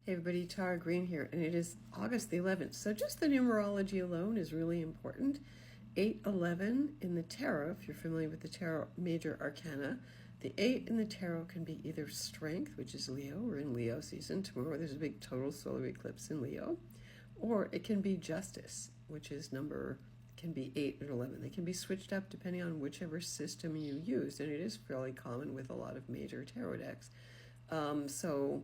Hey everybody, Tara Green here, and it is August the 11th. So just the numerology alone is really important. 811 in the tarot, if you're familiar with the tarot major arcana, the 8 in the tarot can be either strength, which is Leo. We're in Leo season. Tomorrow there's a big total solar eclipse in Leo. Or it can be justice, which is can be 8 or 11. They can be switched up depending on whichever system you use, and it is fairly common with a lot of major tarot decks. So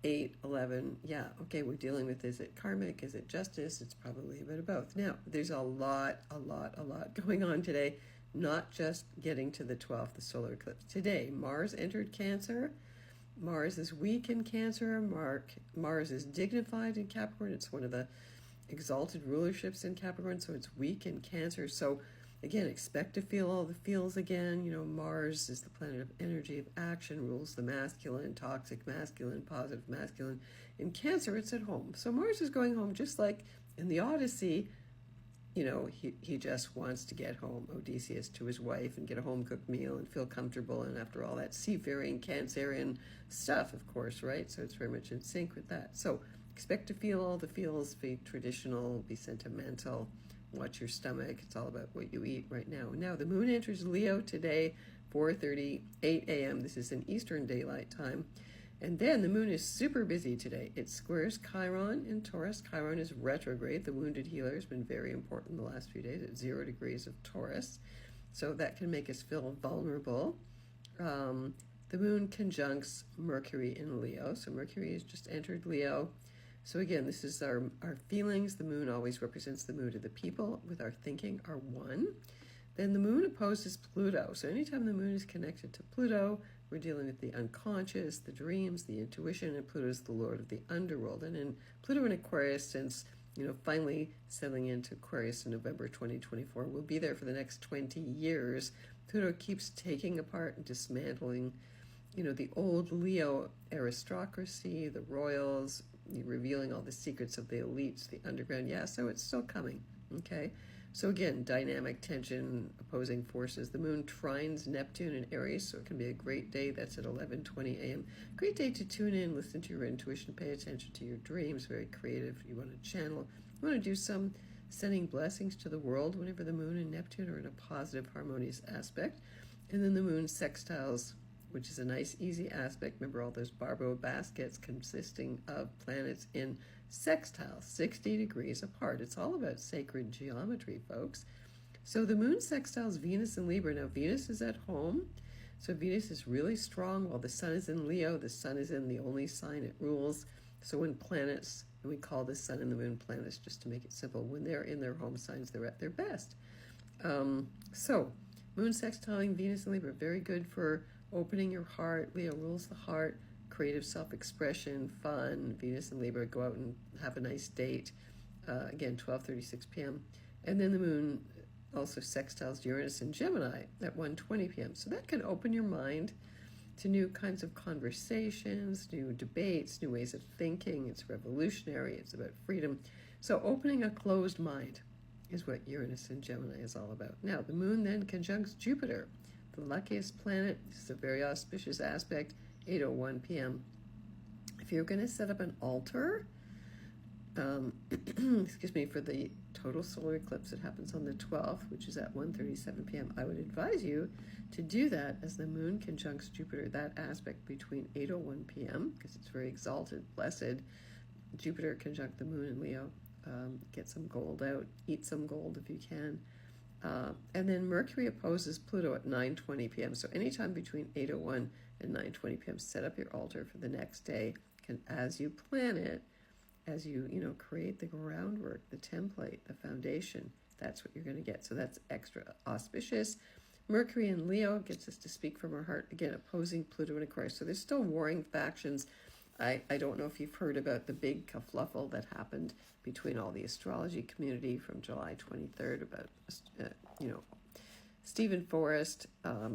8, 11, yeah, okay, we're dealing with, is it karmic, is it justice? It's probably a bit of both. Now, there's a lot going on today, not just getting to the 12th, the solar eclipse. Today, Mars entered Cancer. Mars is weak in Cancer. Mars is dignified in Capricorn. It's one of the exalted rulerships in Capricorn, so it's weak in Cancer. So again, expect to feel all the feels again. You know, Mars is the planet of energy, of action, rules the masculine, toxic masculine, positive masculine. In Cancer, it's at home. So Mars is going home, just like in the Odyssey. You know, he just wants to get home, Odysseus, to his wife and get a home-cooked meal and feel comfortable, and after all that seafaring Cancerian stuff, of course, right? So it's very much in sync with that. So expect to feel all the feels, be traditional, be sentimental, watch your stomach. It's all about what you eat right now. Now, the moon enters Leo today, 4:38 a.m. This is in Eastern Daylight Time. And then the moon is super busy today. It squares Chiron in Taurus. Chiron is retrograde. The wounded healer has been very important the last few days at 0 degrees of Taurus. So that can make us feel vulnerable. The moon conjuncts Mercury in Leo. So Mercury has just entered Leo. So again, this is our feelings. The moon always represents the mood of the people. With our thinking are one. Then the moon opposes Pluto. So anytime the moon is connected to Pluto, we're dealing with the unconscious, the dreams, the intuition, and Pluto is the lord of the underworld. And in Pluto in Aquarius, since, you know, finally settling into Aquarius in November 2024, we'll be there for the next 20 years. Pluto keeps taking apart and dismantling, you know, the old Leo aristocracy, the royals, revealing all the secrets of the elites, the underground. Yeah, so it's still coming, okay? So again, dynamic tension, opposing forces. The moon trines Neptune in Aries, so it can be a great day. That's at 11:20 a.m. Great day to tune in, listen to your intuition, pay attention to your dreams. Very creative. You want to channel. You want to do some sending blessings to the world whenever the moon and Neptune are in a positive, harmonious aspect. And then the moon sextiles, which is a nice, easy aspect. Remember all those Barbo baskets consisting of planets in sextiles, 60 degrees apart. It's all about sacred geometry, folks. So the moon sextiles Venus in Libra. Now, Venus is at home. So Venus is really strong while the sun is in Leo. The sun is in the only sign it rules. So when planets, and we call the sun and the moon planets just to make it simple, when they're in their home signs, they're at their best. So moon sextiling Venus in Libra, very good for opening your heart. Leo rules the heart, creative self-expression, fun. Venus and Libra, go out and have a nice date. Again, 12:36 p.m. And then the moon also sextiles Uranus and Gemini at 1:20 p.m. So that can open your mind to new kinds of conversations, new debates, new ways of thinking. It's revolutionary. It's about freedom. So opening a closed mind is what Uranus and Gemini is all about. Now, the moon then conjuncts Jupiter, the luckiest planet. This is a very auspicious aspect, 8:01 p.m. If you're going to set up an altar, excuse me, for the total solar eclipse that happens on the 12th, which is at 1:37 p.m., I would advise you to do that as the moon conjuncts Jupiter, that aspect between 8:01 p.m., because it's very exalted, blessed. Jupiter conjunct the moon in Leo. Get some gold out, eat some gold if you can. And then Mercury opposes Pluto at 9:20 p.m. So anytime between 8:01 and 9:20 p.m., set up your altar for the next day. And as you plan it, as you create the groundwork, the template, the foundation, that's what you're going to get. So that's extra auspicious. Mercury in Leo gets us to speak from our heart, again, opposing Pluto in Aquarius. So there's still warring factions. I don't know if you've heard about the big kerfluffle that happened between all the astrology community from July 23rd about, Stephen Forrest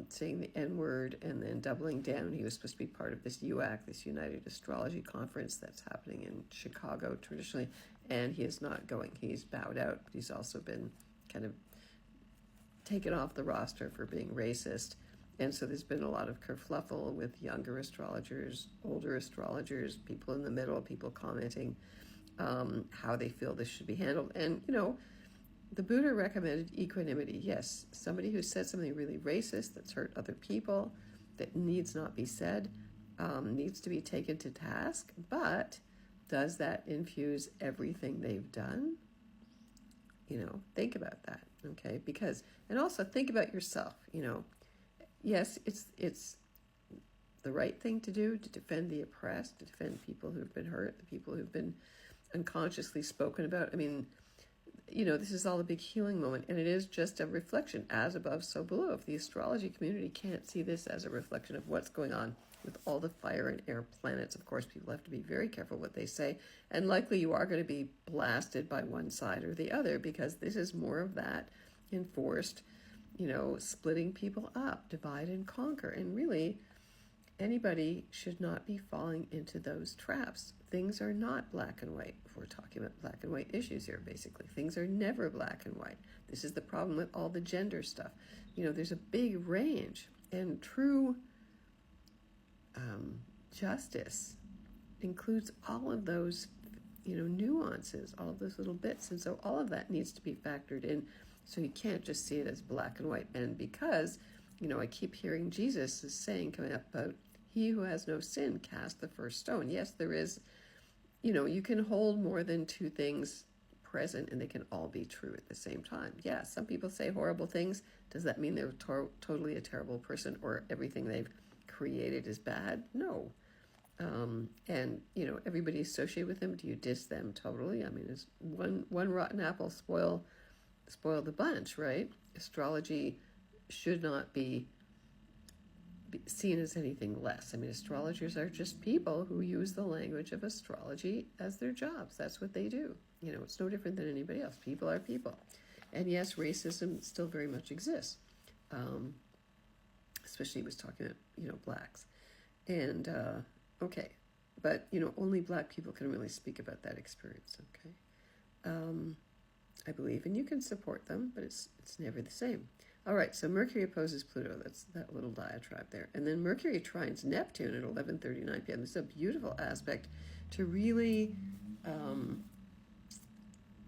saying the N-word and then doubling down. He was supposed to be part of this UAC, this United Astrology Conference that's happening in Chicago traditionally, and he is not going. He's bowed out, but he's also been kind of taken off the roster for being racist. And so there's been a lot of kerfluffle with younger astrologers, older astrologers, people in the middle, people commenting how they feel this should be handled. And, the Buddha recommended equanimity. Yes, somebody who said something really racist that's hurt other people, that needs not be said, needs to be taken to task. But does that infuse everything they've done? Think about that, okay? And also think about yourself, Yes, it's the right thing to do to defend the oppressed, to defend people who've been hurt, the people who've been unconsciously spoken about. I mean, this is all a big healing moment, and it is just a reflection, as above, so below. If the astrology community can't see this as a reflection of what's going on with all the fire and air planets, of course, people have to be very careful what they say, and likely you are going to be blasted by one side or the other, because this is more of that enforced, splitting people up, divide and conquer, and really, anybody should not be falling into those traps. Things are not black and white. If we're talking about black and white issues here, basically. Things are never black and white. This is the problem with all the gender stuff. There's a big range. And true justice includes all of those, nuances, all of those little bits. And so all of that needs to be factored in. So you can't just see it as black and white. And because, I keep hearing Jesus is saying, coming up about, he who has no sin cast the first stone. Yes, there is, you can hold more than two things present and they can all be true at the same time. Yeah, some people say horrible things. Does that mean they're totally a terrible person or everything they've created is bad? No. And, everybody associated with them, do you diss them totally? I mean, is one rotten apple spoil the bunch, right? Astrology should not be seen as anything less. I mean, astrologers are just people who use the language of astrology as their jobs. That's what they do. It's no different than anybody else. People are people. And yes, racism still very much exists. Especially he was talking about, blacks. And, okay. But, only black people can really speak about that experience, okay? I believe, and you can support them, but it's never the same. All right, so Mercury opposes Pluto. That's that little diatribe there. And then Mercury trines Neptune at 11:39 p.m. This is a beautiful aspect to really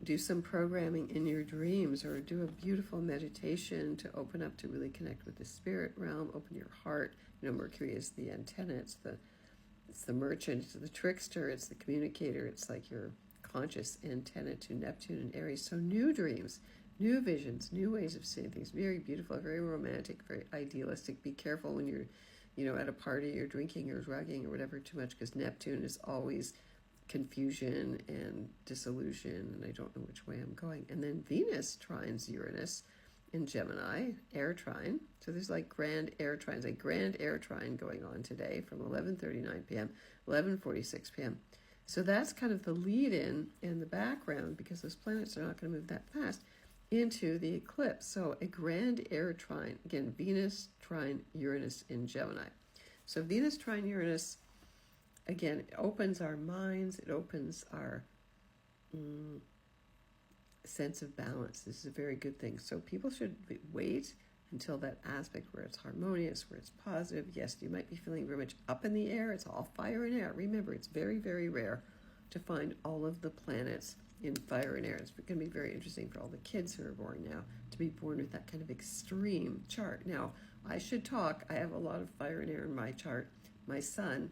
do some programming in your dreams, or do a beautiful meditation to open up, to really connect with the spirit realm, open your heart. Mercury is the antenna. It's the merchant, it's the trickster, it's the communicator. It's like your conscious antenna to Neptune and Aries. So new dreams, new visions, new ways of seeing things. Very beautiful, very romantic, very idealistic. Be careful when you're, at a party, you're drinking or drugging or whatever too much, because Neptune is always confusion and disillusion, and I don't know which way I'm going. And then Venus trines Uranus in Gemini, air trine. So there's like grand air trines, a grand air trine going on today from 11:39 p.m., 11:46 p.m. So that's kind of the lead-in and the background, because those planets are not going to move that fast, into the eclipse. So a grand air trine, again, Venus trine Uranus in Gemini. So Venus trine Uranus, again, it opens our minds, it opens our sense of balance. This is a very good thing. So people should wait until that aspect where it's harmonious, where it's positive. Yes, you might be feeling very much up in the air. It's all fire and air. Remember, it's very, very rare to find all of the planets in fire and air. It's going to be very interesting for all the kids who are born now to be born with that kind of extreme chart. Now, I have a lot of fire and air in my chart. My son,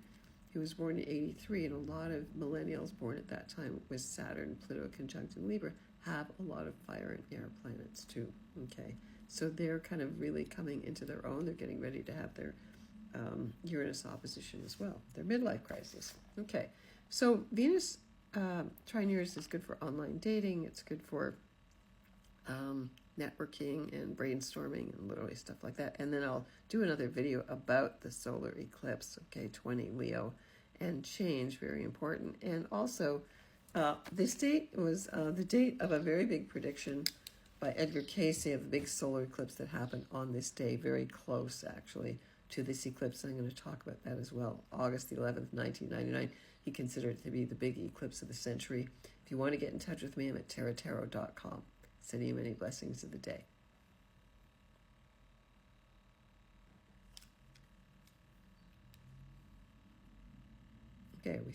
he was born in 83, and a lot of millennials born at that time with Saturn, Pluto conjunct in Libra, have a lot of fire and air planets too, okay? So they're kind of really coming into their own. They're getting ready to have their Uranus opposition as well, their midlife crisis. Okay, so Venus trine Uranus is good for online dating. It's good for networking and brainstorming and literally stuff like that. And then I'll do another video about the solar eclipse, okay, 20 Leo and change, very important. And also, this date was the date of a very big prediction by Edgar Cayce of the big solar eclipse that happened on this day, very close actually to this eclipse. I'm going to talk about that as well. August the 11th, 1999. He considered it to be the big eclipse of the century. If you want to get in touch with me, I'm at tarottarot.com. Sending you many blessings of the day. Okay, we